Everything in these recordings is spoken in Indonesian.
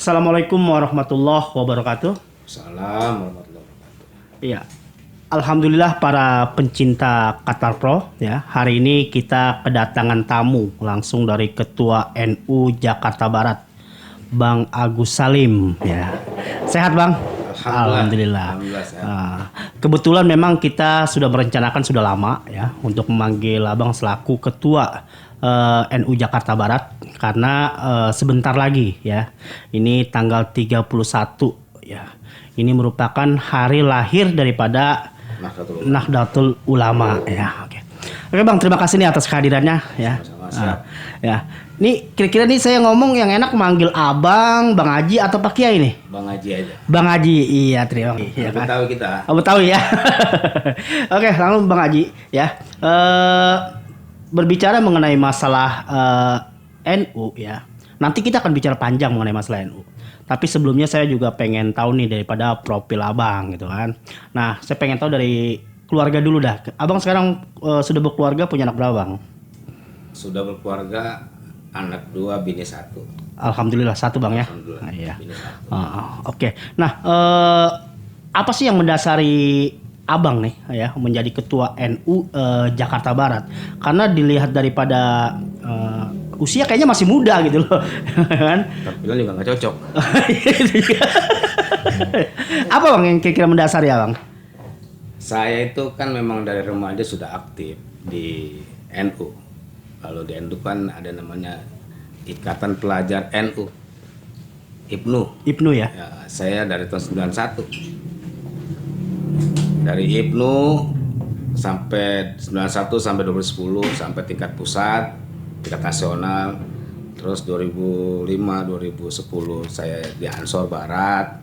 Assalamualaikum warahmatullahi wabarakatuh. Salam warahmatullahi wabarakatuh. Iya. Alhamdulillah para pencinta Qatar Pro ya. Hari ini kita kedatangan tamu langsung dari Ketua NU Jakarta Barat, Bang Agus Salim ya. Sehat, Bang? Alhamdulillah. Kebetulan memang kita sudah merencanakan sudah lama ya untuk memanggil Abang selaku Ketua NU Jakarta Barat karena sebentar lagi ya. Ini tanggal 31 ya. Ini merupakan hari lahir daripada Nahdlatul Ulama ya. Oke Bang, terima kasih nih atas kehadirannya ya. Ya. Nih kira-kira nih saya ngomong yang enak manggil Abang, Bang Haji atau Pak Kiai nih? Bang Haji aja. Bang Haji, iya terima kasih. Iya, kan? Tahu kita. Tahu ya. Oke, langsung Bang Haji ya. Berbicara mengenai masalah NU ya. Nanti kita akan bicara panjang mengenai masalah NU. Tapi sebelumnya saya juga pengen tahu nih daripada profil Abang gitu kan. Nah, saya pengen tahu dari keluarga dulu dah. Abang sekarang sudah berkeluarga, punya anak berapa, Bang? Sudah berkeluarga, anak 2, bini 1. Alhamdulillah 1, Bang ya. Alhamdulillah. Iya. Bini 1. Oke. Nah, apa sih yang mendasari Abang nih ya menjadi ketua NU Jakarta Barat? Karena dilihat daripada usia kayaknya masih muda gitu loh. Kan? Tampilan juga nggak cocok. Apa Bang yang kira-kira mendasari Abang? Saya itu kan memang dari remaja sudah aktif di NU. Kalau di NU kan ada namanya Ikatan Pelajar NU. IPNU ya? Ya, saya dari tahun 91. Dari IPNU sampai 91 sampai 2010 sampai tingkat pusat, tingkat nasional. Terus 2005 2010 saya di Ansor Barat.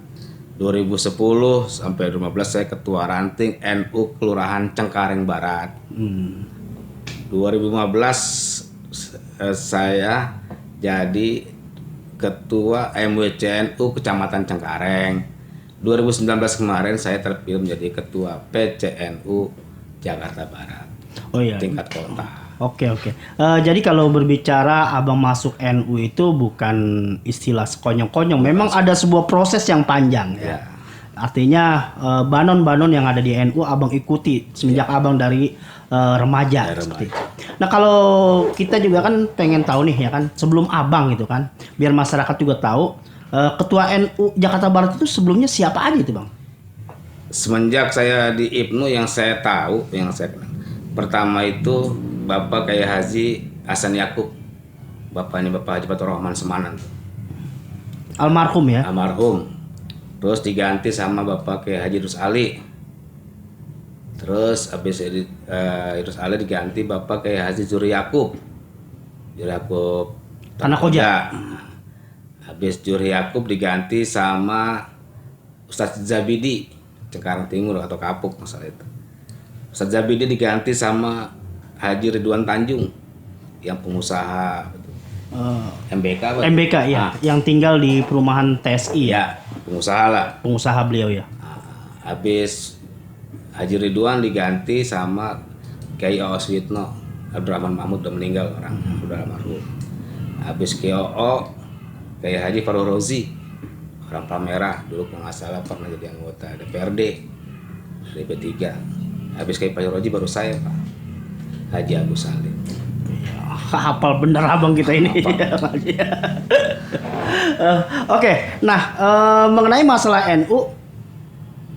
2010 sampai 2015 saya ketua ranting NU Kelurahan Cengkareng Barat. 2015 saya jadi ketua MWCNU Kecamatan Cengkareng. 2019 kemarin saya terpilih menjadi ketua PCNU Jakarta Barat. Oh iya. Tingkat kota. Oke. Jadi kalau berbicara Abang masuk NU itu bukan istilah sekonyong-konyong. Memang ada sebuah proses yang panjang ya. Artinya banon-banon yang ada di NU Abang ikuti semenjak Abang dari remaja. Seperti itu. Nah kalau kita juga kan pengen tahu nih ya kan sebelum Abang gitu kan, biar masyarakat juga tahu ketua NU Jakarta Barat itu sebelumnya siapa aja itu Bang? Semenjak saya di IPNU yang saya tahu, yang saya kenal, pertama itu Bapak Kiai Haji Hasan Yakub. Bapaknya Bapak Haji Fatur Rahman Semanan. Almarhum ya? Almarhum. Terus diganti sama Bapak Kiai Haji Idrus Ali. Terus habis Idrus Ali diganti Bapak Kiai Haji Zuri Yakub. Zuri Yakub Tanah Koja. Habis Zuri Yakub diganti sama Ustadz Zabidi Cengkareng Timur atau Kapuk masalah itu. Ustadz Zabidi diganti sama Haji Ridwan Tanjung yang pengusaha MBK apa? MBK ya, yang tinggal di perumahan TSI ya. Pengusaha lah. Pengusaha beliau ya. Habis Haji Ridwan diganti sama Kiai Oswitno Abdurrahman Mahmud, udah meninggal orang, udah almarhum. Habis Kiai Kiai Haji Farul Rozi orang Palmerah, dulu kalau nggak salah pernah jadi anggota DPRD dari P3. Habis Kiai Farul Rozi baru saya Pak Haji Agus Salim. Hafal bener Abang kita ini. Oke, nah mengenai masalah NU,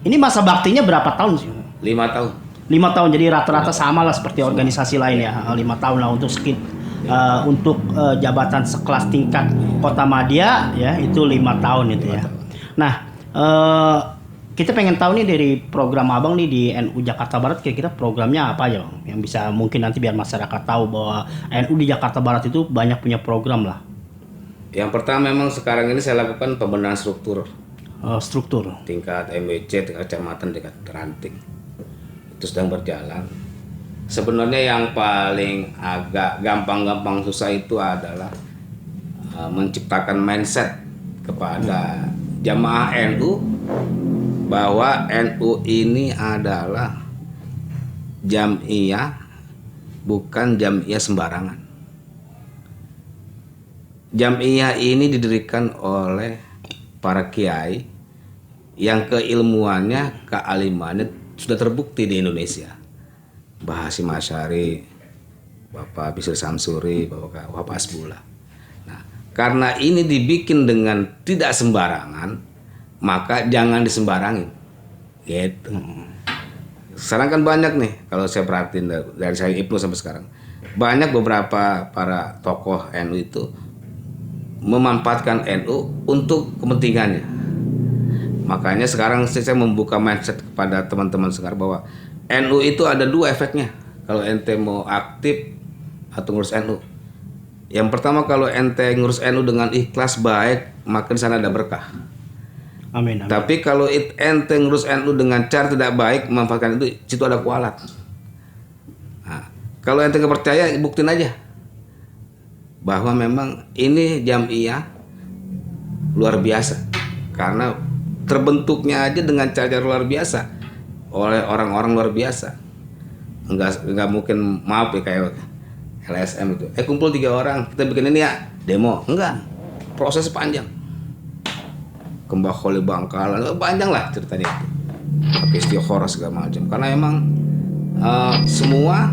ini masa baktinya berapa tahun sih? 5 tahun. 5 tahun, jadi rata-rata sama lah seperti organisasi lain ya. 5 tahun lah untuk untuk jabatan sekelas tingkat Kota Madya ya itu 5 tahun itu ya. Nah kita pengen tahu nih dari program Abang nih di NU Jakarta Barat kira-kira programnya apa aja Bang? Yang bisa mungkin nanti biar masyarakat tahu bahwa NU di Jakarta Barat itu banyak punya program lah. Yang pertama memang sekarang ini saya lakukan pembenahan struktur. Struktur. Tingkat MWC, tingkat kecamatan, tingkat ranting. Itu sedang berjalan. Sebenarnya yang paling agak gampang-gampang susah itu adalah menciptakan mindset kepada jamaah NU bahwa NU ini adalah jam'iyah, bukan jam'iyah sembarangan. Jam'iyah ini didirikan oleh para kiai yang keilmuannya, kealimannya sudah terbukti di Indonesia. Mbah Hasyim Asy'ari, Bapak Bisri Samsuri, Bapak Hasbullah. Nah, karena ini dibikin dengan tidak sembarangan, maka jangan disembarangin. Gitu. Sekarang kan banyak nih, kalau saya perhatiin dari saya Ibnu sampai sekarang, banyak beberapa para tokoh NU itu memanfaatkan NU untuk kepentingannya. Makanya sekarang saya membuka mindset kepada teman-teman sekarang bahwa NU itu ada dua efeknya. Kalau ente mau aktif atau ngurus NU. Yang pertama, kalau ente ngurus NU dengan ikhlas baik, maka di sana ada berkah. Amin. Tapi kalau ente ngurus NU dengan cara tidak baik, memanfaatkan itu, situ ada kualat. Nah, kalau ente nggak percaya, buktiin aja bahwa memang ini jamiah luar biasa, karena terbentuknya aja dengan cara luar biasa oleh orang-orang luar biasa. Enggak mungkin, maaf ya, kayak LSM itu. Kumpul 3 orang, kita bikin ini ya, demo. Enggak. Proses panjang. Kembang Kholi Bangkalan, panjang lah ceritanya itu. Pakai istikharah segala macam. Karena emang semua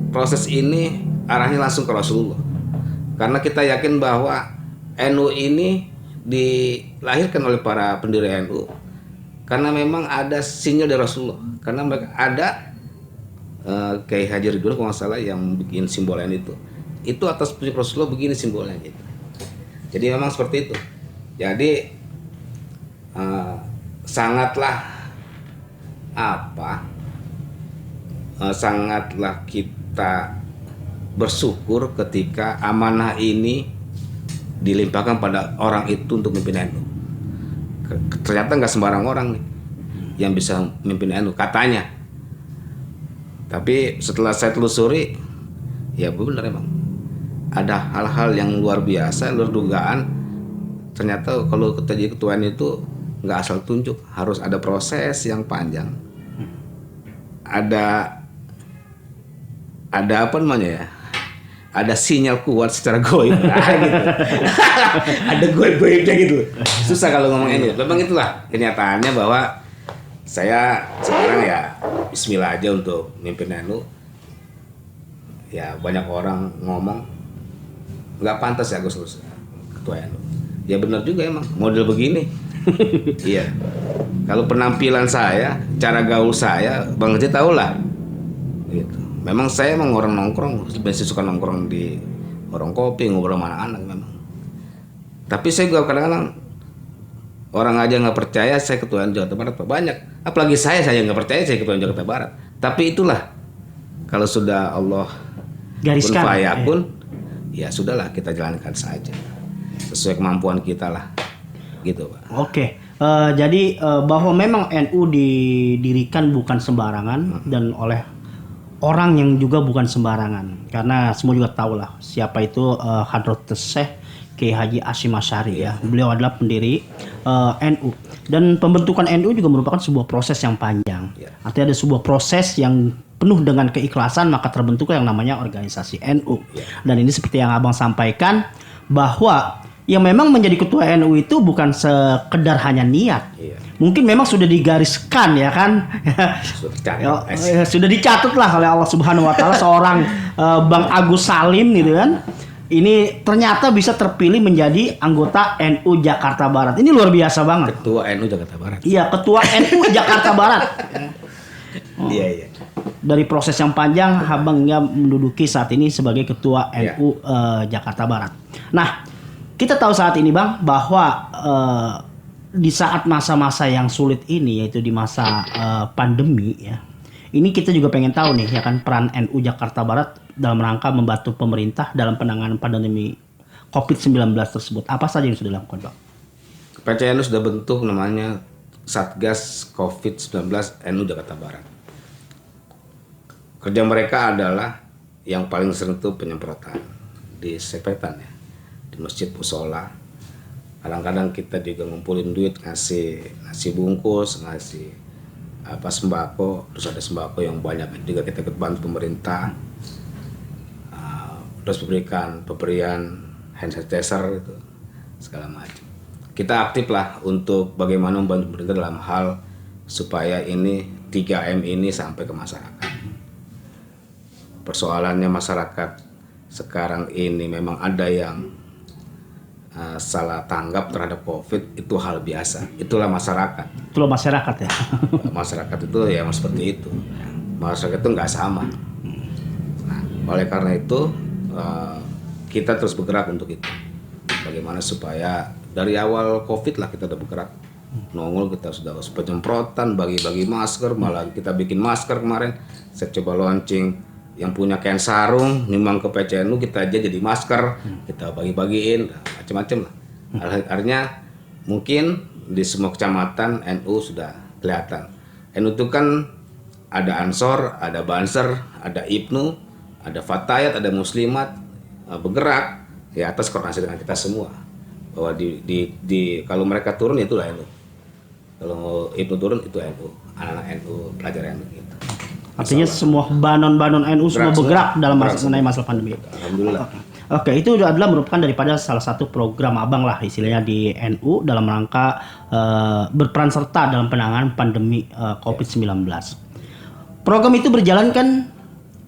proses ini arahnya langsung ke Rasulullah. Karena kita yakin bahwa NU ini dilahirkan oleh para pendiri NU karena memang ada sinyal dari Rasulullah, karena mereka ada Kiai Haji Ridwan kalau nggak salah yang bikin simbolnya itu atas petunjuk Rasulullah begini simbolnya gitu. Jadi memang seperti itu. Jadi sangatlah kita bersyukur ketika amanah ini dilimpahkan pada orang itu untuk memimpin NU. Ternyata nggak sembarang orang nih yang bisa memimpin NU katanya. Tapi setelah saya telusuri, ya benar emang ada hal-hal yang luar biasa, luar dugaan. Ternyata kalau kita jadi ketua NU itu nggak asal tunjuk, harus ada proses yang panjang. Ada apa namanya ya? Ada sinyal kuat secara goib, gitu. Ada goib-goibnya gitu. Susah kalau ngomong ini. Memang itulah kenyataannya bahwa saya sekarang ya Bismillah aja untuk mimpin NU. Ya banyak orang ngomong nggak pantas ya Gus ketua NU. Ya benar juga emang model begini. Iya. Kalau penampilan saya, cara gaul saya, Bang Haji tahu lah. Gitu. Memang saya emang orang nongkrong, biasanya suka nongkrong di warung kopi, ngobrol sama anak-anak memang. Tapi saya juga kadang-kadang orang aja nggak percaya saya ketua Jakarta Barat banyak. Apalagi saya nggak percaya saya ketua Jakarta Barat. Tapi itulah kalau sudah Allah gariskan, kun ya sudahlah kita jalankan saja sesuai kemampuan kita lah, gitu Pak. Oke. Jadi bahwa memang NU didirikan bukan sembarangan dan oleh orang yang juga bukan sembarangan, karena semua juga tahu lah siapa itu Hadratus Syekh Kiai Haji Hasyim Asy'ari ya. Beliau adalah pendiri NU, dan pembentukan NU juga merupakan sebuah proses yang panjang. Artinya ada sebuah proses yang penuh dengan keikhlasan, maka terbentuk yang namanya organisasi NU. Dan ini seperti yang Abang sampaikan bahwa yang memang menjadi ketua NU itu bukan sekedar hanya niat. Mungkin memang sudah digariskan ya kan. Sudah dicatat lah oleh Allah Subhanahu wa taala seorang Bang Agus Salim gitu kan. Ini ternyata bisa terpilih menjadi anggota NU Jakarta Barat. Ini luar biasa banget. Ketua NU Jakarta Barat. Iya, ketua NU Jakarta Barat. Iya. Dari proses yang panjang, Abang hingga menduduki saat ini sebagai ketua NU Jakarta Barat. Nah, kita tahu saat ini Bang bahwa di saat masa-masa yang sulit ini, yaitu di masa pandemi ya, ini kita juga pengen tahu nih ya kan, peran NU Jakarta Barat dalam rangka membantu pemerintah dalam penanganan pandemi COVID-19 tersebut. Apa saja yang sudah dilakukan Bang? PCNU sudah bentuk namanya Satgas COVID-19 NU Jakarta Barat. Kerja mereka adalah yang paling sering itu penyemprotan di sepetan ya, di masjid musola. Kadang-kadang kita juga ngumpulin duit, ngasih nasi bungkus, ngasih sembako, terus ada sembako yang banyak juga kita bantu pemerintah, terus pemberian hand sanitizer itu segala macam. kita aktif lah untuk bagaimana membantu pemerintah dalam hal supaya ini 3M ini sampai ke masyarakat. Persoalannya masyarakat sekarang ini memang ada yang salah tanggap terhadap COVID, itu hal biasa. Itulah masyarakat. Itulah masyarakat ya. Masyarakat itu ya seperti itu. Masyarakat itu nggak sama. Nah, oleh karena itu kita terus bergerak untuk itu. Bagaimana supaya dari awal COVID lah kita udah bergerak. Nongol kita sudah penyemprotan, bagi-bagi masker, malah kita bikin masker kemarin. Saya coba launching, yang punya kain sarung, nimbang ke PCNU kita aja jadi masker, kita bagi-bagiin, macam-macam lah. Artinya mungkin di semua kecamatan NU sudah kelihatan. NU itu kan ada Ansor, ada Banser, ada Ibnu, ada Fatayat, ada Muslimat, bergerak di atas koordinasi dengan kita semua. Bahwa kalau mereka turun ya itulah NU. Kalau Ibnu turun itu NU, anak-anak NU, pelajar NU gitu. Artinya semua banon-banon NU semua bergerak dalam mengenai masalah pandemi. Alhamdulillah. Oke, itu adalah merupakan daripada salah satu program abang lah istilahnya di NU dalam rangka berperan serta dalam penanganan pandemi COVID-19. Program itu berjalan kan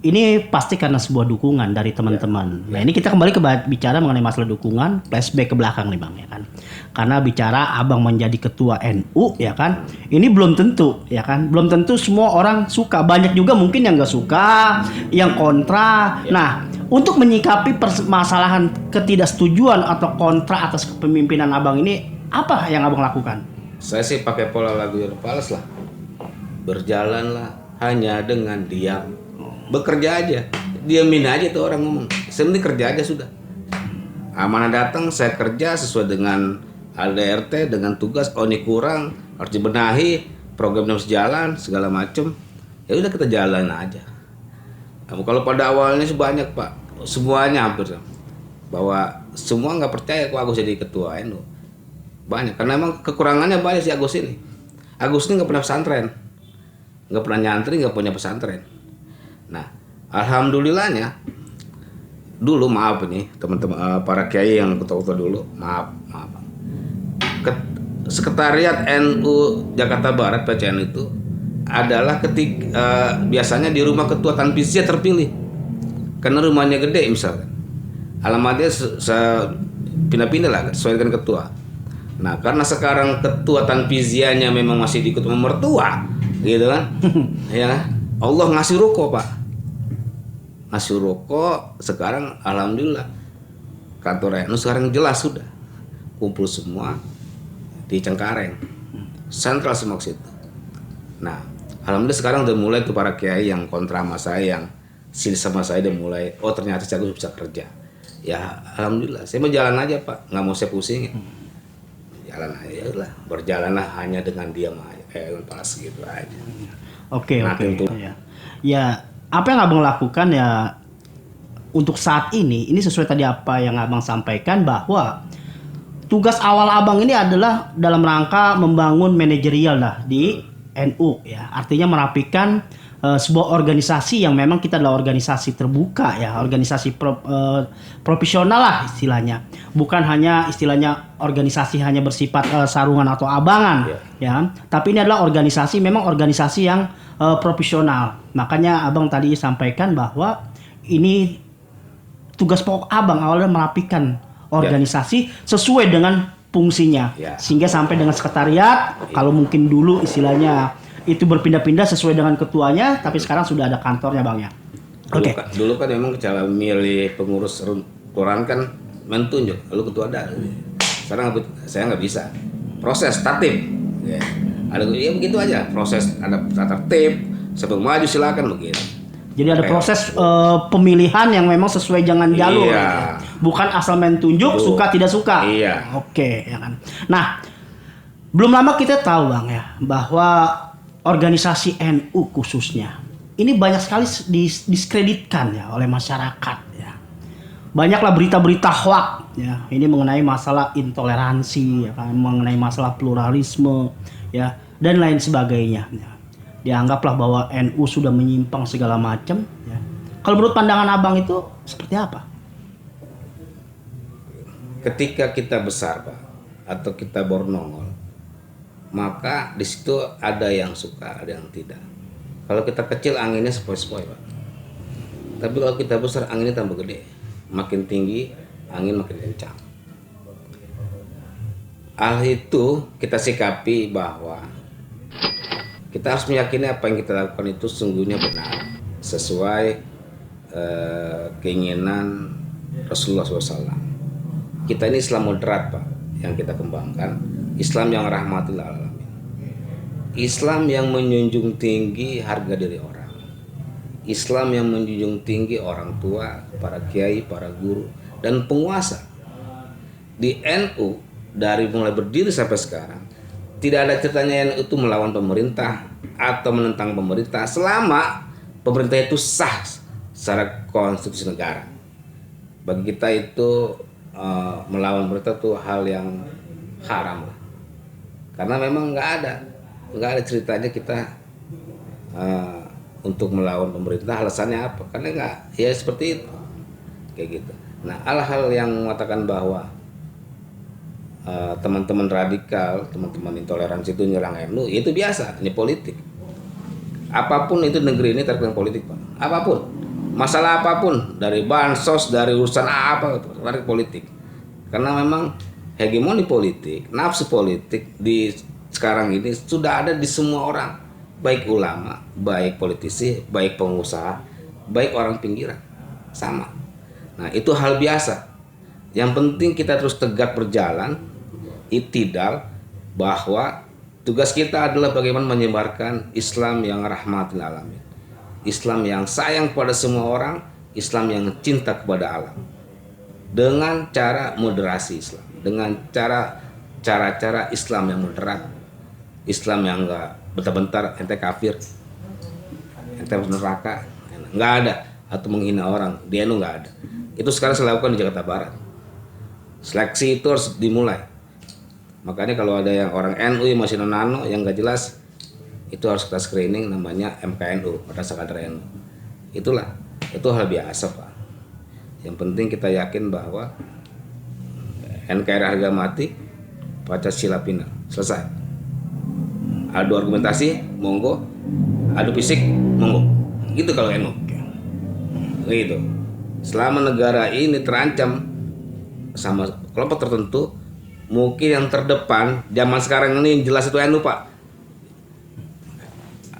ini pasti karena sebuah dukungan dari teman-teman. Nah, ini kita kembali bicara mengenai masalah dukungan, flashback ke belakang nih Bang ya kan. Karena bicara abang menjadi ketua NU ya kan. Ini belum tentu ya kan. Belum tentu semua orang suka. Banyak juga mungkin yang nggak suka, yang kontra. Nah, untuk menyikapi permasalahan ketidaksetujuan atau kontra atas kepemimpinan abang ini, apa yang abang lakukan? Saya sih pakai pola lagu Yerpales lah. Berjalanlah hanya dengan diam. Bekerja aja, diamin aja tuh orang ngomong. Sebenarnya kerja aja sudah. Amanah datang, saya kerja sesuai dengan ADRT, dengan tugas. Oh ini kurang, harus dibenahi, program harus jalan, segala macem. Ya udah kita jalan aja. Nah, kalau pada awalnya sih banyak Pak, semuanya hampir sama. Bahwa semua nggak percaya kok Agus jadi ketua NU. Banyak, karena emang kekurangannya banyak si Agus ini. Agus ini nggak pernah pesantren, nggak pernah nyantri, nggak punya pesantren. Nah, alhamdulillahnya dulu maaf nih teman-teman para kiai yang ketua-ketua dulu, maaf. Sekretariat NU Jakarta Barat PCN itu adalah biasanya di rumah ketua tanfiziyah terpilih. Karena rumahnya gede misalkan. Alamatnya pindah-pindah lah sesuai dengan ketua. Nah, karena sekarang ketua tanfiziyahnya memang masih diikut sama mertua, gitu kan? Ya, Allah ngasih ruko Pak. Ngasih rokok sekarang alhamdulillah kantor NU sekarang jelas sudah kumpul semua di Cengkareng, sentral semua ke situ. Nah alhamdulillah sekarang udah mulai tuh para kiai yang kontra sama saya, yang sini sama saya udah mulai, oh ternyata saya bisa kerja. Ya alhamdulillah saya mau jalan aja Pak, nggak mau saya pusingin, jalan aja lah, berjalanlah hanya dengan diam aja, pas gitu aja. Oke. Ya, apa yang abang lakukan ya untuk saat ini sesuai tadi apa yang abang sampaikan, bahwa tugas awal abang ini adalah dalam rangka membangun manajerial lah di NU ya, artinya merapikan sebuah organisasi yang memang kita adalah organisasi terbuka ya, organisasi profesional lah istilahnya, bukan hanya istilahnya organisasi hanya bersifat sarungan atau abangan ya, tapi ini adalah organisasi yang profesional. Makanya abang tadi sampaikan bahwa ini tugas pokok abang awalnya merapikan organisasi sesuai dengan fungsinya, sehingga sampai dengan sekretariat. Kalau mungkin dulu istilahnya itu berpindah-pindah sesuai dengan ketuanya, tapi sekarang sudah ada kantornya Bang ya. Oke. Dulu kan memang cara milih pengurus kelurahan kan mentunjuk, lalu ketua ada. Sekarang saya nggak bisa. Proses tatip, ya. Ada ya begitu aja. Proses ada tatip, sebelum maju silakan begitu. Jadi ada proses pemilihan yang memang sesuai dengan jalur, iya. Bukan asal main tunjuk, suka tidak suka. Iya. Oke, ya kan. Nah, belum lama kita tahu Bang ya, bahwa organisasi NU khususnya ini banyak sekali diskreditkan ya oleh masyarakat ya. Banyaklah berita-berita hoak ya, ini mengenai masalah intoleransi ya kan, mengenai masalah pluralisme ya, dan lain sebagainya ya. Dianggaplah bahwa NU sudah menyimpang segala macam ya. Kalau menurut pandangan abang itu seperti apa? Ketika kita besar Pak, atau kita baru nongol, maka di situ ada yang suka, ada yang tidak. Kalau kita kecil anginnya sepoi-sepoi, Pak. Tapi kalau kita besar anginnya tambah gede, makin tinggi angin makin kencang. Hal itu kita sikapi bahwa kita harus meyakini apa yang kita lakukan itu sungguhnya benar, sesuai keinginan Rasulullah SAW. Kita ini Islam moderat, Pak, yang kita kembangkan. Islam yang rahmatil alamin. Islam yang menjunjung tinggi harga diri orang. Islam yang menjunjung tinggi orang tua, para kiai, para guru, dan penguasa. Di NU, dari mulai berdiri sampai sekarang, tidak ada ceritanya NU itu melawan pemerintah atau menentang pemerintah selama pemerintah itu sah secara konstitusi negara. Bagi kita itu melawan pemerintah itu hal yang haram lah. Karena memang nggak ada ceritanya kita untuk melawan pemerintah. Alasannya apa? Karena nggak, ya seperti itu, kayak gitu. Nah, hal-hal yang mengatakan bahwa teman-teman radikal, teman-teman intoleransi itu nyerang NU, itu biasa, ini politik. Apapun itu negeri ini terkena politik, Pak. Apapun, masalah apapun, dari bansos, dari urusan apa, dari politik. Karena memang hegemoni politik, nafsu politik di sekarang ini sudah ada di semua orang, baik ulama, baik politisi, baik pengusaha, baik orang pinggiran, sama. Nah, itu hal biasa. Yang penting kita terus tegak berjalan, itidal, bahwa tugas kita adalah bagaimana menyebarkan Islam yang rahmatil alamin, Islam yang sayang kepada semua orang, Islam yang cinta kepada alam, dengan cara moderasi Islam, dengan cara-cara Islam yang moderat, Islam yang enggak bentar-bentar ente kafir, ente neraka, nggak ada, atau menghina orang. Di NU nggak ada. Itu sekarang saya lakukan di Jakarta Barat. Seleksi itu harus dimulai. Makanya kalau ada yang orang NU yang masih nano yang nggak jelas, itu harus kita screening, namanya MKNU, Madrasah Kader NU. Itulah, itu hal biasa, Pak. Yang penting kita yakin bahwa NKRI harga mati, Pancasila final, selesai. Adu argumentasi, monggo. Adu fisik, monggo. Gitu kalau NU. Gitu. Selama negara ini terancam sama kelompok tertentu, mungkin yang terdepan zaman sekarang ini yang jelas itu NU, Pak.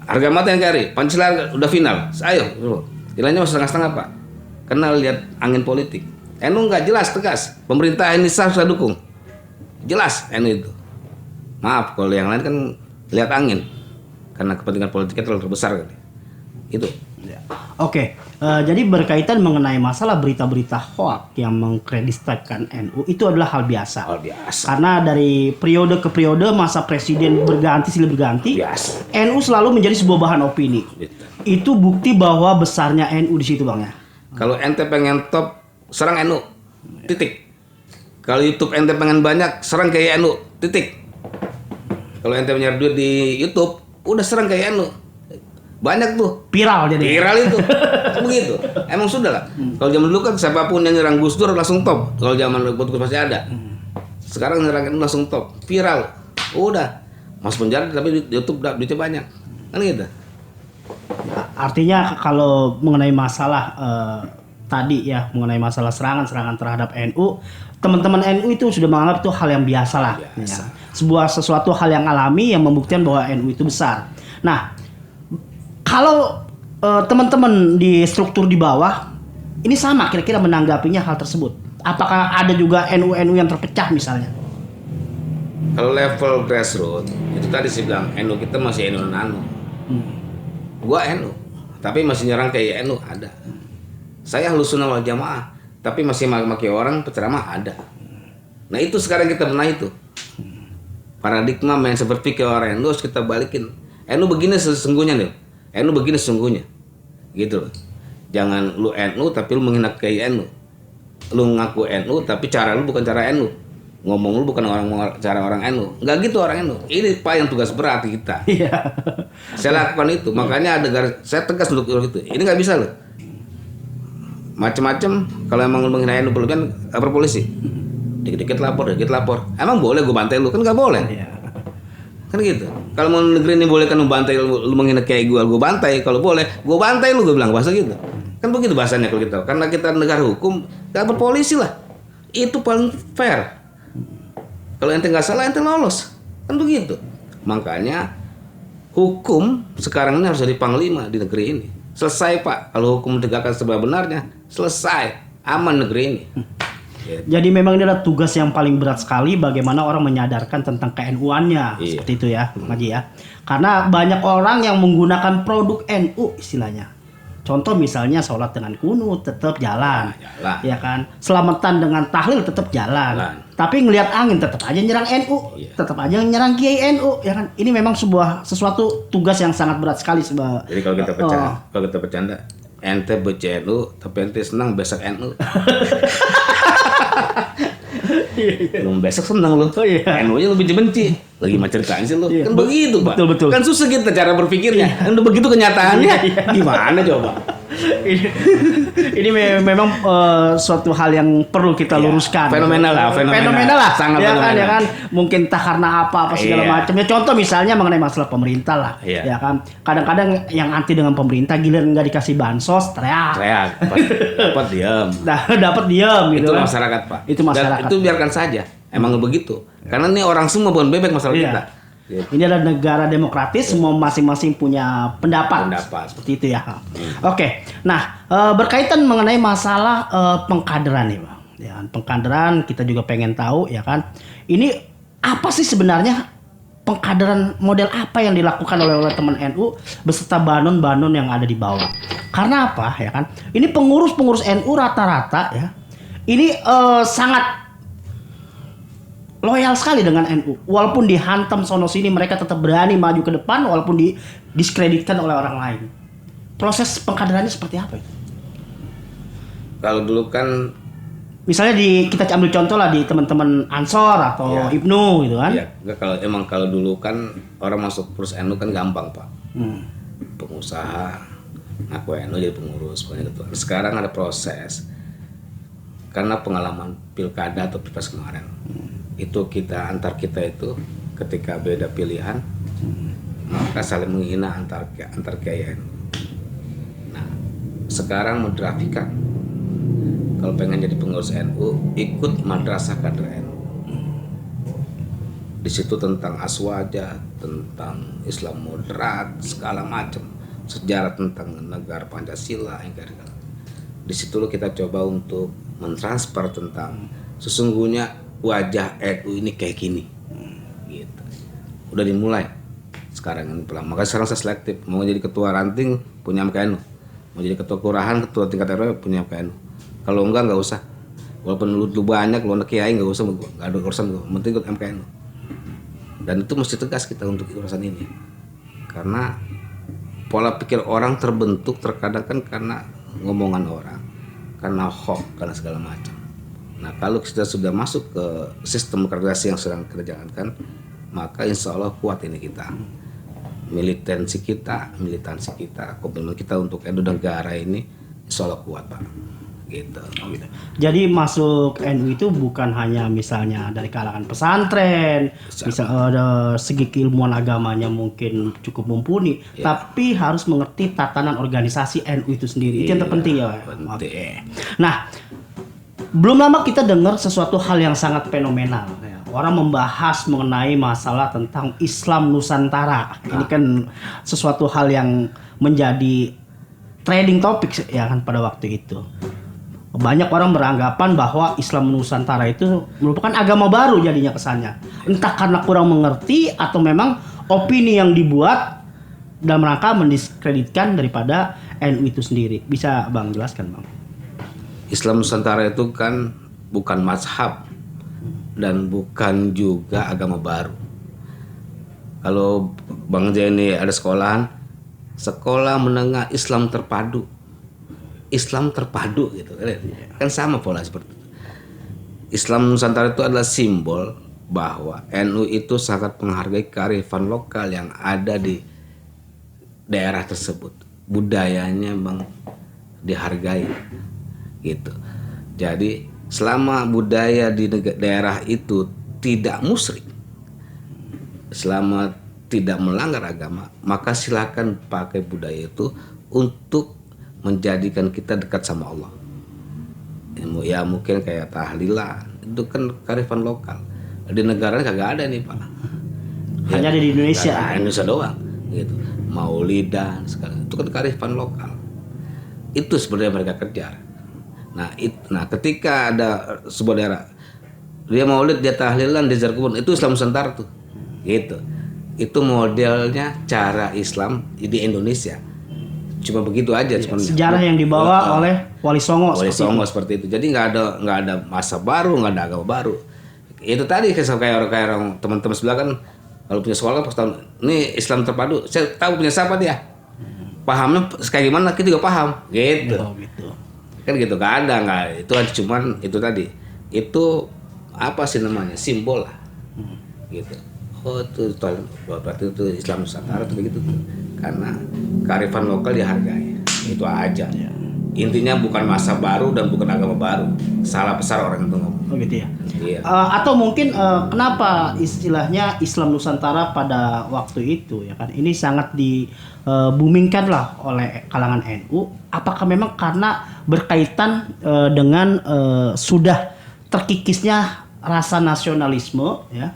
Harga mati NKRI, Pancasila udah final. Ayo, nilainya masih setengah-setengah, Pak. Karena lihat angin politik. NU nggak jelas, tegas. Pemerintah ini sah, saya dukung. Jelas NU itu. Maaf kalau yang lain kan lihat angin, karena kepentingan politiknya terlalu besar kan. Itu. Oke, jadi berkaitan mengenai masalah berita-berita hoak yang mengkreditkan NU itu adalah hal biasa. Hal biasa. Karena dari periode ke periode, masa presiden berganti silih berganti, Biasa. NU selalu menjadi sebuah bahan opini. Gitu. Itu bukti bahwa besarnya NU di situ, Bang, ya. Kalau ente pengen top, serang NU. Titik. Kalau YouTube ente pengen banyak, serang kayak NU. Titik. Kalau ente nyari duit di YouTube, udah serang kayak NU. Banyak tuh. Viral jadi. Viral itu. Begitu. Emang sudah lah. Kalau zaman dulu kan siapapun yang nyerang Gus Dur langsung top. Kalau zaman Gus masih ada. Sekarang nyerang NU langsung top. Viral. Udah. Masuk penjara tapi di YouTube duitnya banyak. Kan gitu. Artinya kalau mengenai masalah tadi ya, mengenai masalah serangan terhadap NU, teman-teman NU itu sudah menganggap itu hal yang biasa lah. Biasa. Ya. Sesuatu hal yang alami yang membuktikan bahwa NU itu besar. Nah, kalau teman-teman di struktur di bawah ini sama kira-kira menanggapinya hal tersebut. Apakah ada juga NU yang terpecah misalnya? Kalau level grassroots, itu tadi saya bilang NU kita masih NU nano. Gua NU, tapi masih nyerang kayak NU ada. Saya Ahlussunnah wal Jamaah, tapi masih maki orang penceramah ada. Nah itu sekarang kita benahi itu. Paradigma main seperti ke orang NU harus kita balikin. NU begini sesungguhnya nih. NU begini sesungguhnya. Gitu loh. Jangan lu NU tapi lu menghina kayak NU. Lu ngaku NU tapi cara lu bukan cara NU. Ngomong lu bukan cara orang NU. Enggak gitu orang NU. Ini Pak yang tugas berat kita. Iya. Saya lakukan itu. Makanya ada garis, saya tegas untuk itu. Ini nggak bisa loh. Macam-macam kalau emang lu menghina NU berlebihan, lapor polisi. dikit-dikit lapor. Emang boleh gue bantai lu? Kan nggak boleh. Iya. Kan gitu. Kalau mau negeri ini boleh kan lu bantai, lu menghina kayak gue bantai. Kalau boleh, gue bantai lu, gue bilang bahasa gitu. Kan begitu bahasanya kalau kita. Karena kita negara hukum, nggak berpolisi lah. Itu paling fair. Kalau ente nggak salah, ente lolos. Kan begitu. Makanya hukum sekarang ini harus jadi panglima di negeri ini. Selesai Pak. Kalau hukum ditegakkan sebenarnya, selesai. Aman negeri ini. Jadi memang ini adalah tugas yang paling berat sekali bagaimana orang menyadarkan tentang KNU-annya. Iya. Seperti itu ya, Ngaji ya. Karena banyak orang yang menggunakan produk NU istilahnya. Contoh misalnya sholat dengan kunut tetap jalan. Jalan. Ya kan? Selamatan dengan tahlil tetap jalan. Jalan. Tapi ngelihat angin tetap aja nyerang NU. Iya. Tetap aja nyerang Kiai NU, ya kan? Ini memang sesuatu tugas yang sangat berat sekali Jadi kalau kita bercanda, ente BCNU tapi ente senang besok NU. Belum besok senang lu. Oh, iya. NU-nya lu benci. Lagi macam ceritain sih lu. Iya. Kan begitu, Pak. Betul. Kan susah kita cara berpikirnya. Kan udah begitu kenyataannya. Iya. Gimana coba? ini memang suatu hal yang perlu kita Iya. luruskan. Fenomenal lah. Sangat ya fenomenal. kan, ya kan. Mungkin entah karena apa segala Iya. macam. Ya contoh misalnya mengenai masalah pemerintah lah. Iya. Ya kan. Kadang-kadang yang anti dengan pemerintah giliran nggak dikasih bansos teriak. Dapat diam. Dapat diam gitu. Itu kan. masyarakat, Pak. Itu masyarakat. Dan itu biarkan saja. Emang begitu. Karena ini orang semua bukan bebek masalah Iya. kita. Gitu. Ini adalah negara demokratis, semua masing-masing punya pendapat. Seperti itu ya. Oke. Nah, berkaitan mengenai masalah pengkaderan nih, Bang. Ya, pengkaderan kita juga pengen tahu ya kan. Ini apa sih sebenarnya pengkaderan model apa yang dilakukan oleh teman NU beserta banon-banon yang ada di bawah? Karena apa ya kan? Ini pengurus-pengurus NU rata-rata ya. Ini sangat loyal sekali dengan NU. Walaupun dihantam sono sini mereka tetap berani maju ke depan walaupun diskreditkan oleh orang lain. Proses pengkaderannya seperti apa itu? Kalau dulu kan Misalnya kita ambil contoh lah di teman-teman Ansor atau Iya. Ibnu gitu kan. iya, kalau dulu kan orang masuk pengurus NU kan gampang, Pak. Pengusaha ngaku NU jadi pengurus banyak gitu. Sekarang ada proses. Karena pengalaman pilkada atau pilpres kemarin. Itu antar kita itu ketika beda pilihan maka saling menghina antar kiai NU. Nah, sekarang mendrafikan kalau pengen jadi pengurus NU ikut madrasah kader NU. Di situ tentang aswaja, tentang Islam moderat, segala macam, sejarah tentang negara Pancasila yang kayak gitu. Di situ kita coba untuk mentransfer tentang sesungguhnya wajah NU ini kayak gini, gitu. Udah dimulai sekarang ini pelan. Makanya sekarang saya selektif. Mau jadi ketua ranting punya MKNU, mau jadi ketua kelurahan, ketua tingkat RW punya MKNU. Kalau enggak usah. Walaupun lu banyak, lu anak kiai nggak usah, nggak ada urusan gue. Penting ikut MKNU. Dan itu mesti tegas kita untuk urusan ini. Karena pola pikir orang terbentuk terkadang kan karena ngomongan orang, karena hoax, karena segala macam. Nah, kalau kita sudah masuk ke sistem organisasi yang sedang kita jalankan, maka insya Allah kuat ini kita. Militansi kita, komitmen kita untuk edu negara ini, insya Allah kuat, Pak. Gitu. Jadi masuk NU itu bukan hanya misalnya dari kalangan pesantren, segi keilmuan agamanya mungkin cukup mumpuni, tapi harus mengerti tatanan organisasi NU itu sendiri. Itu yang terpenting ya. Oke. Nah, belum lama kita dengar sesuatu hal yang sangat fenomenal. Orang membahas mengenai masalah tentang Islam Nusantara. Ini kan sesuatu hal yang menjadi trending topik ya kan pada waktu itu. Banyak orang beranggapan bahwa Islam Nusantara itu merupakan agama baru jadinya kesannya. Entah karena kurang mengerti atau memang opini yang dibuat dalam rangka mendiskreditkan daripada NU itu sendiri. Bisa Bang jelaskan, Bang? Islam Nusantara itu kan bukan mazhab dan bukan juga agama baru. Kalau Bang Jenny ada sekolah menengah Islam terpadu. Islam terpadu gitu kan sama pola seperti itu. Islam Nusantara itu adalah simbol bahwa NU itu sangat menghargai kearifan lokal yang ada di daerah tersebut, budayanya memang dihargai gitu. Jadi selama budaya di daerah itu tidak musyrik, selama tidak melanggar agama, maka silakan pakai budaya itu untuk menjadikan kita dekat sama Allah. Ya mungkin kayak tahlilan, itu kan kearifan lokal. Di negara kagak ada nih Pak. Hanya ada di Indonesia. Indonesia doang gitu. Maulidan sekali. Itu kan kearifan lokal. Itu sebenarnya mereka kejar. Nah, ketika ada sebuah daerah dia maulid, dia tahlilan, dia ziarah kubur, itu Islam Nusantara tuh. Gitu. Itu modelnya cara Islam di Indonesia. Cuma begitu aja sebenarnya. Sejarah yang dibawa oleh Wali Songo. Seperti itu. Jadi nggak ada masa baru, nggak ada agama baru. Itu tadi kayak orang teman-teman sebelah kan kalau punya sekolah pas tahun ini Islam terpadu, saya tahu punya siapa dia. Pahamnya kayak gimana kita juga paham. Gitu. Oh, gitu. Kan gitu nggak itu kan cuman itu tadi. Itu apa sih namanya? Simbol lah. Gitu. Oh itu berarti itu Islam Nusantara tuh begitu tuh. Karena kearifan lokal dihargai. Itu aja. Ya. Intinya bukan masa baru dan bukan agama baru. Salah besar orang itu ngomong. Oh gitu ya. Iya. Atau mungkin kenapa istilahnya Islam Nusantara pada waktu itu ya kan ini sangat dibumingkan lah oleh kalangan NU. Apakah memang karena berkaitan dengan sudah terkikisnya rasa nasionalisme ya,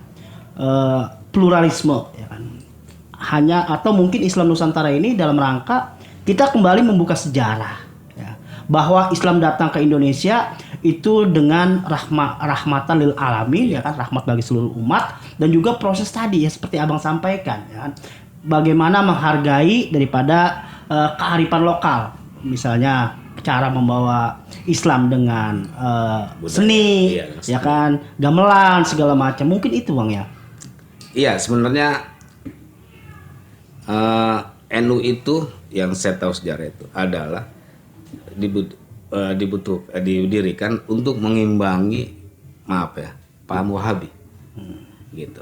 pluralisme ya kan. Hanya atau mungkin Islam Nusantara ini dalam rangka kita kembali membuka sejarah ya, bahwa Islam datang ke Indonesia itu dengan rahmatan lil alamin ya kan, rahmat bagi seluruh umat, dan juga proses tadi ya seperti Abang sampaikan ya kan, bagaimana menghargai daripada kearifan lokal, misalnya cara membawa Islam dengan seni ya kan, gamelan segala macam, mungkin itu Bang ya. Iya, sebenarnya NU itu yang saya tahu sejarah itu adalah didirikan untuk mengimbangi paham Wahabi gitu,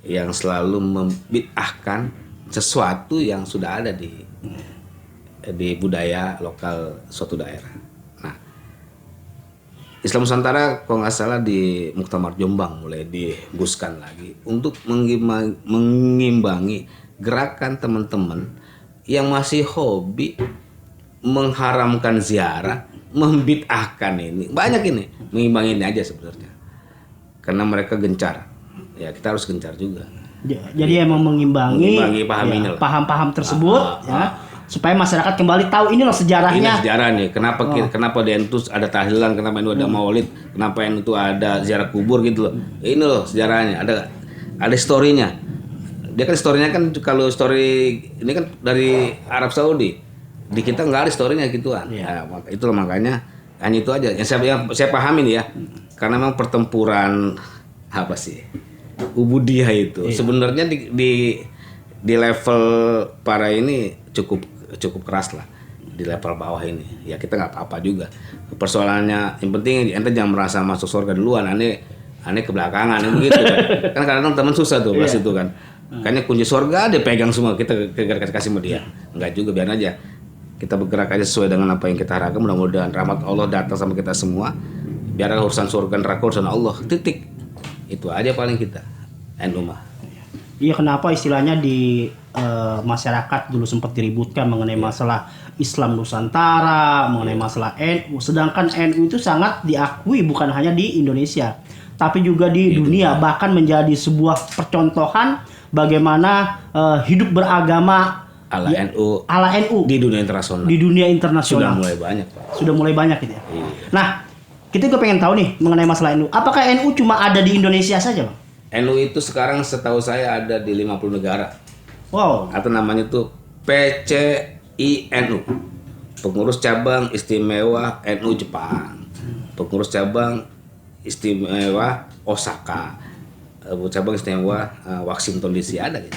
yang selalu membid'ahkan sesuatu yang sudah ada di budaya lokal suatu daerah. Nah, Islam Nusantara kalau nggak salah di Muktamar Jombang mulai dihembuskan lagi untuk mengimbangi gerakan teman-teman yang masih hobi mengharamkan ziarah, membid'ahkan ini. Banyak ini, mengimbangi ini aja sebenarnya. Karena mereka gencar. Ya, kita harus gencar juga. Jadi emang mengimbangi paham-paham tersebut ya, supaya masyarakat kembali tahu ini loh sejarahnya. Ini sejarah nih. Kenapa di NU ada tahlilan, kenapa NU ada maulid, kenapa NU itu ada ziarah kubur gitu loh. Ini loh sejarahnya. Ada historinya. Dia kan historinya kan, kalau story ini kan dari Arab Saudi, di kita nggak ada historinya gituan. Ya, itulah makanya hanya itu aja yang saya pahami nih ya, karena memang pertempuran apa sih ubudiyah itu sebenarnya di level para ini cukup keras lah, di level bawah ini ya kita nggak apa-apa juga. Persoalannya yang penting ente jangan merasa masuk surga duluan, aneh kebelakangan begitu kan kadang teman susah tuh bahas itu kan. Kayaknya kunci surga dia pegang semua, kita kasih sama dia. Enggak juga, biar aja. Kita bergerak aja sesuai dengan apa yang kita harapkan. Mudah-mudahan rahmat Allah datang sama kita semua. Biar urusan surga neraka urusan Allah. Titik. Itu aja paling kita. NU mah. Iya, kenapa istilahnya di masyarakat dulu sempat diributkan mengenai masalah Islam Nusantara, mengenai masalah NU. Sedangkan NU itu sangat diakui bukan hanya di Indonesia, tapi juga di dunia. Bahkan menjadi sebuah percontohan bagaimana hidup beragama ala NU di dunia internasional. Sudah mulai banyak, Pak. Sudah mulai banyak gitu ya. Iya. Nah, kita juga pengen tahu nih mengenai masalah NU. Apakah NU cuma ada di Indonesia saja, Bang? NU itu sekarang setahu saya ada di 50 negara. Wow. Atau namanya tuh PCINU. Pengurus cabang istimewa NU Jepang. Pengurus cabang istimewa Osaka. Cabang istimewa Washington DC ada gitu.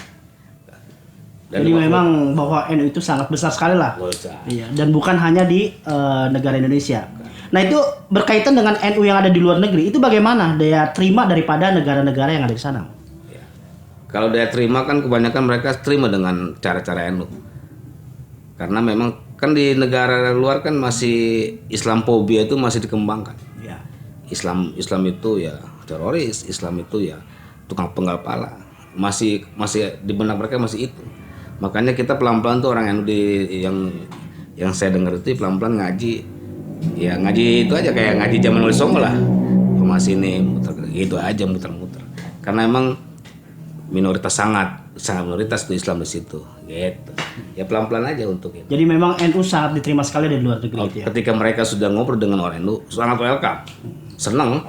Jadi memang bahwa NU itu sangat besar sekali lah. Iya, dan bukan hanya di negara Indonesia. Nah, itu berkaitan dengan NU yang ada di luar negeri. Itu bagaimana daya terima daripada negara-negara yang ada di sana? Ya. Kalau daya terima kan kebanyakan mereka terima dengan cara-cara NU. Karena memang kan di negara luar kan masih Islamophobia itu masih dikembangkan. Ya. Islam itu ya teroris, Islam itu ya tukang penggal pala. Masih di benak mereka masih itu. Makanya kita pelan-pelan tuh orang yang saya dengar itu pelan-pelan ngaji. Ya ngaji itu aja kayak ngaji zaman Wali Songo lah. Sama sini muter gitu aja muter-muter. Karena emang minoritas sangat minoritas tuh Islam di situ. Gitu. Ya pelan-pelan aja untuk itu. Jadi memang NU sangat diterima sekali dari luar negeri gitu ya. Ketika mereka sudah ngobrol dengan orang NU sangat welcome. Senang.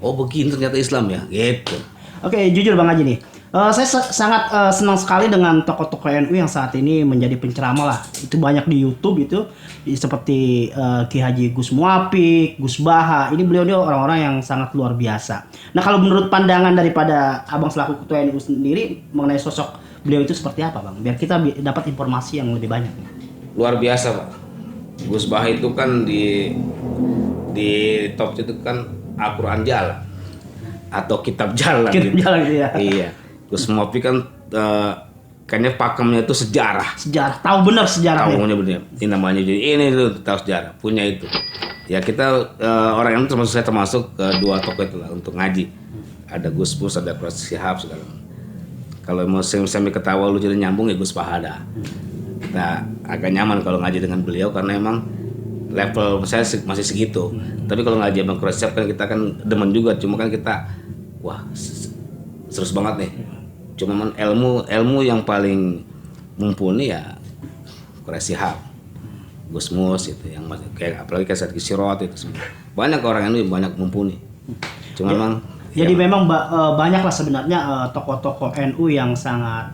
Oh begini ternyata Islam ya. Gitu. Oke, jujur Bang Haji nih. Saya sangat senang sekali dengan tokoh-tokoh NU yang saat ini menjadi penceramah lah. Itu banyak di YouTube itu seperti Ki Haji Gus Muapik, Gus Baha. Ini beliau orang-orang yang sangat luar biasa. Nah, kalau menurut pandangan daripada Abang selaku Ketua NU sendiri mengenai sosok beliau itu seperti apa, Bang? Biar kita dapat informasi yang lebih banyak. Luar biasa, Pak. Gus Baha itu kan di top itu kan Al-Qur'an Jalan atau kitab jalan Kitab gitu. jalan gitu ya. Iya. Gus Muapik kan kayaknya pakemnya itu sejarah. Tahu benar sejarahnya. Tahu benar. Ini namanya jadi ini tuh tahu sejarah, punya itu. Ya kita orang yang termasuk dua tokoh itu lah untuk ngaji. Ada Gus Pus, ada Quraish Shihab segala. Kalau mau semi ketawa lu jadi nyambung ya Gus Pahada. Kita agak nyaman kalau ngaji dengan beliau karena emang level saya masih segitu. Tapi kalau ngaji sama Quraish Shihab kan kita kan demen juga, cuma kan kita wah serius banget nih. Cuma ilmu yang paling mumpuni ya Quraish Shihab, Gus Mus itu yang kayak apalagi kayak Sadki Sirot itu semua. Banyak orang yang banyak mumpuni. Cuma memang jadi memang banyaklah sebenarnya tokoh-tokoh NU yang sangat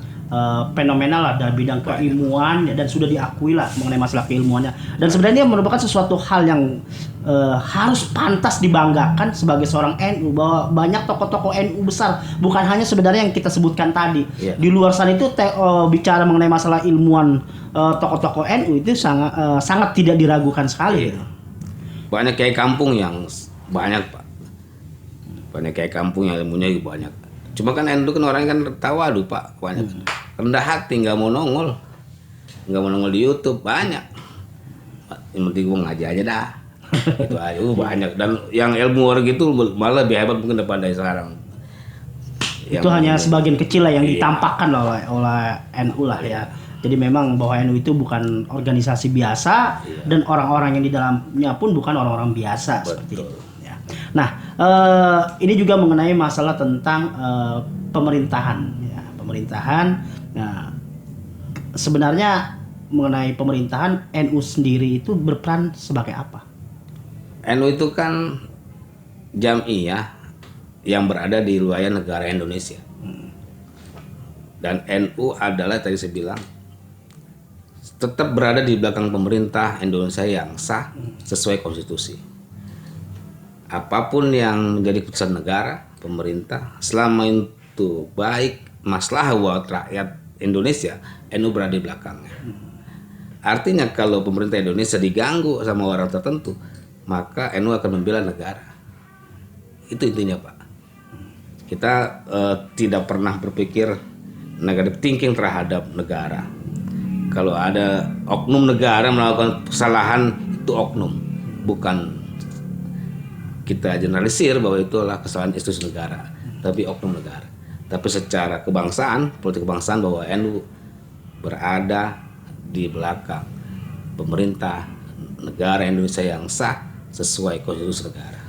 fenomenal lah dalam bidang keilmuan ya, dan sudah diakui lah mengenai masalah keilmuannya. Dan sebenarnya merupakan sesuatu hal yang harus pantas dibanggakan sebagai seorang NU, bahwa banyak tokoh-tokoh NU besar, bukan hanya sebenarnya yang kita sebutkan tadi. Yeah. Di luar sana itu bicara mengenai masalah ilmuwan tokoh-tokoh NU itu sangat tidak diragukan sekali. Iya. Banyak kayak kampung yang banyak, Pak. Banyak kayak kampung yang ilmunya juga banyak. Cuma kan NU kan orangnya kan tawadu, Pak, banyak. Rendah hati, nggak mau nongol di YouTube, banyak. Yang penting gue ngaji aja dah. Itu aja banyak. Dan yang ilmu orang gitu malah lebih hebat mungkin daripada sekarang. Itu hanya sebagian kecil lah yang ditampakkan oleh NU lah ya. Jadi memang bahwa NU itu bukan organisasi biasa, dan orang-orang yang di dalamnya pun bukan orang-orang biasa. Betul. Seperti itu. Ya. Nah, ini juga mengenai masalah tentang pemerintahan. Ya, pemerintahan. Nah, sebenarnya mengenai pemerintahan, NU sendiri itu berperan sebagai apa? NU itu kan jamiah yang berada di wilayah negara Indonesia. Dan NU adalah tadi saya bilang tetap berada di belakang pemerintah Indonesia yang sah sesuai konstitusi. Apapun yang menjadi keputusan negara, pemerintah, selama itu baik maslahat buat rakyat Indonesia, NU berada di belakangnya. Artinya kalau pemerintah Indonesia diganggu sama orang tertentu, maka NU akan membela negara. Itu intinya, Pak. Kita tidak pernah berpikir negative thinking terhadap negara. Kalau ada oknum negara melakukan kesalahan, itu oknum, bukan kita generalisir bahwa itu adalah kesalahan institusi negara, tapi oknum negara. Tapi secara kebangsaan, politik kebangsaan, bahwa NU berada di belakang pemerintah negara Indonesia yang sah sesuai konstitusi negara.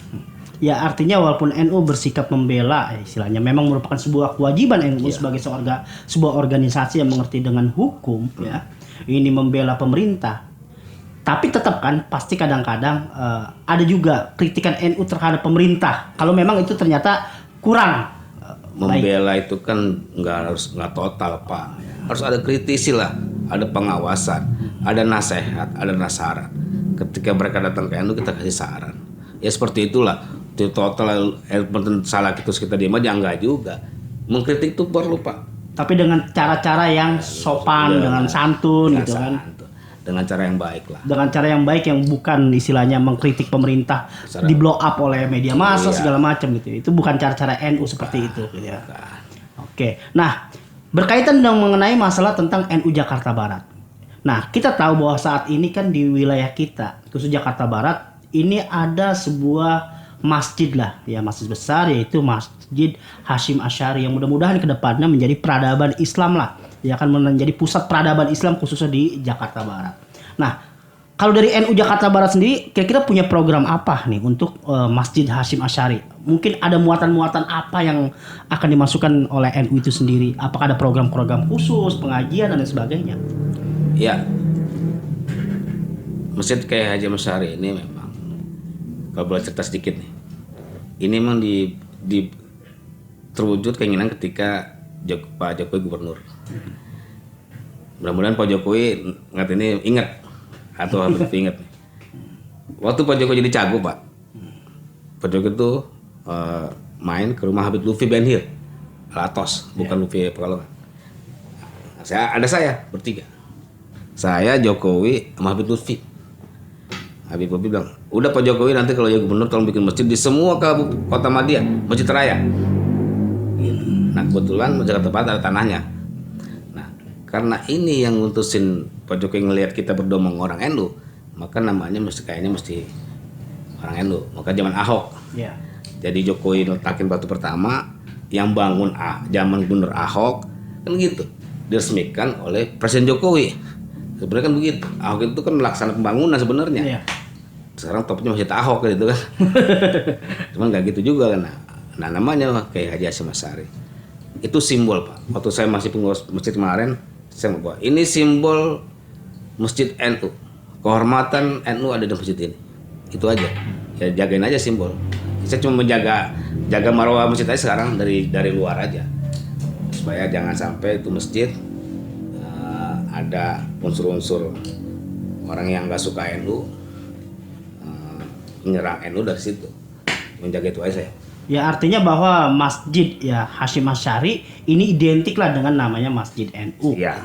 Ya, artinya walaupun NU bersikap membela, istilahnya memang merupakan sebuah kewajiban NU sebagai sebuah organisasi yang mengerti dengan hukum, ya, ini membela pemerintah. Tapi tetap kan pasti kadang-kadang ada juga kritikan NU terhadap pemerintah kalau memang itu ternyata kurang. Membela itu kan nggak total, Pak. Harus ada kritisi lah, ada pengawasan, ada nasihat, ada nasaran. Ketika mereka datang ke NU, kita kasih saran. Ya seperti itulah. Itu total salah terus kita diam aja, enggak juga. Mengkritik itu perlu, Pak. Tapi dengan cara-cara yang sopan, dengan santun gitu kan. Dengan cara yang baik lah. Dengan cara yang baik yang bukan istilahnya mengkritik pemerintah, di blow up oleh media massa segala macam gitu. Itu bukan cara-cara NU seperti itu gitu ya. Oke. Nah, berkaitan dengan mengenai masalah tentang NU Jakarta Barat. Nah, kita tahu bahwa saat ini kan di wilayah kita, khusus Jakarta Barat, ini ada sebuah masjid lah, ya masjid besar yaitu Masjid Hasyim Asy'ari yang mudah-mudahan ke depannya menjadi peradaban Islam lah, ya akan menjadi pusat peradaban Islam khususnya di Jakarta Barat. Nah, kalau dari NU Jakarta Barat sendiri, kira-kira punya program apa nih untuk Masjid Hasyim Asy'ari? Mungkin ada muatan-muatan apa yang akan dimasukkan oleh NU itu sendiri? Apakah ada program-program khusus, pengajian dan lain sebagainya? Ya, masjid kayak Hasyim Asy'ari ini memang, kalau boleh cerita sedikit nih, ini memang terwujud keinginan ketika Pak Jokowi gubernur. Mudah-mudahan Pak Jokowi ingat atau Habib ingat. Waktu Pak Jokowi jadi cagup, Pak Jokowi itu main ke rumah Habib Lutfi Benhir, Latos, bukan Lutfi Pekalongan. Saya bertiga. Saya, Jokowi, sama Habib Lutfi. Habib Lutfi bilang, udah Pak Jokowi nanti kalau jadi gubernur tolong bikin masjid di semua kota Madia, masjid raya. Nah kebetulan Jakarta Barat ada tanahnya. Nah karena ini yang ngutusin Pak Jokowi ngelihat kita berdomong orang NU, maka namanya kayaknya mesti orang NU. Maka zaman Ahok, jadi Jokowi letakin batu pertama, yang bangun zaman Gubernur Ahok, kan gitu, diresmikan oleh Presiden Jokowi. Sebenarnya kan begitu. Ahok itu kan melaksana pembangunan sebenarnya. Sekarang topnya masih Ahok gitu kan. Cuman nggak gitu juga kan. Nah namanya kayak Haji Hasyim Asy'ari. Itu simbol, Pak. Waktu saya masih pengurus masjid kemarin, saya mau bawa. Ini simbol masjid NU. Kehormatan NU ada di masjid ini. Itu aja. Ya jagain aja simbol. Saya cuma jaga marwah masjid aja sekarang dari luar aja. Supaya jangan sampai itu masjid ada unsur-unsur orang yang nggak suka NU menyerang NU dari situ. Menjaga itu aja saya. Ya artinya bahwa Masjid ya Hasyim Asy'ari ini identik lah dengan namanya Masjid NU. Ya.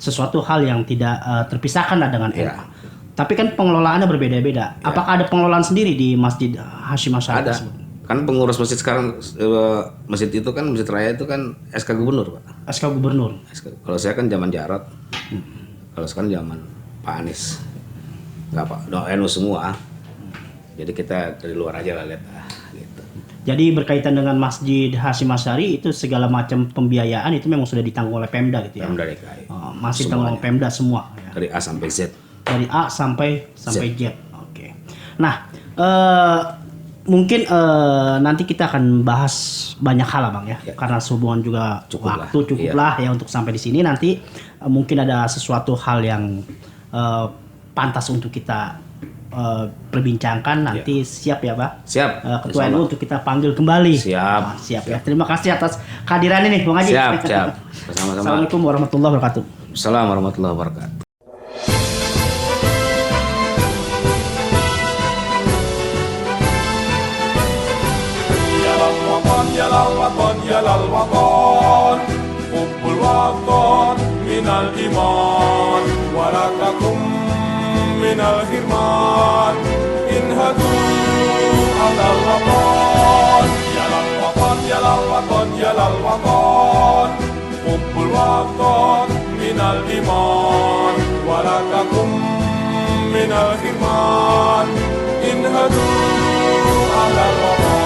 Sesuatu hal yang tidak terpisahkan lah dengan NU. Tapi kan pengelolaannya berbeda-beda. Ya. Apakah ada pengelolaan sendiri di Masjid Hasyim Asy'ari? Ada. Kan pengurus masjid sekarang, masjid itu kan, masjid raya itu kan SK Gubernur, Pak. SK Gubernur. Kalau saya kan zaman Jarot, kalau sekarang zaman Pak Anies, nggak Pak, NU semua. Jadi kita dari luar aja lah lihat, gitu. Jadi berkaitan dengan Masjid Hasyim Asy'ari itu segala macam pembiayaan itu memang sudah ditanggung oleh Pemda gitu ya? Pemda DKI. Masih tanggung Pemda semua. Ya. Dari A sampai Z. Dari A sampai Z. Oke. Nah, mungkin nanti kita akan bahas banyak hal lah Bang ya. Karena hubungan juga cukuplah ya untuk sampai di sini. Nanti mungkin ada sesuatu hal yang pantas untuk kita perbincangkan nanti. Siap ya Pak? Siap. Ketua NU untuk kita panggil kembali. Siap. Siap ya. Terima kasih atas kehadiran ini Bang Haji. Siap. Sama-sama. Assalamualaikum warahmatullahi wabarakatuh. Assalamualaikum warahmatullahi wabarakatuh. يا للوطن حب الوطن من الإيمان ولا تكن من الحرمان انهضوا على الوطن يا للوطن يا للوطن يا للوطن حب الوطن من الإيمان ولا تكن من الحرمان انهضوا على الوطن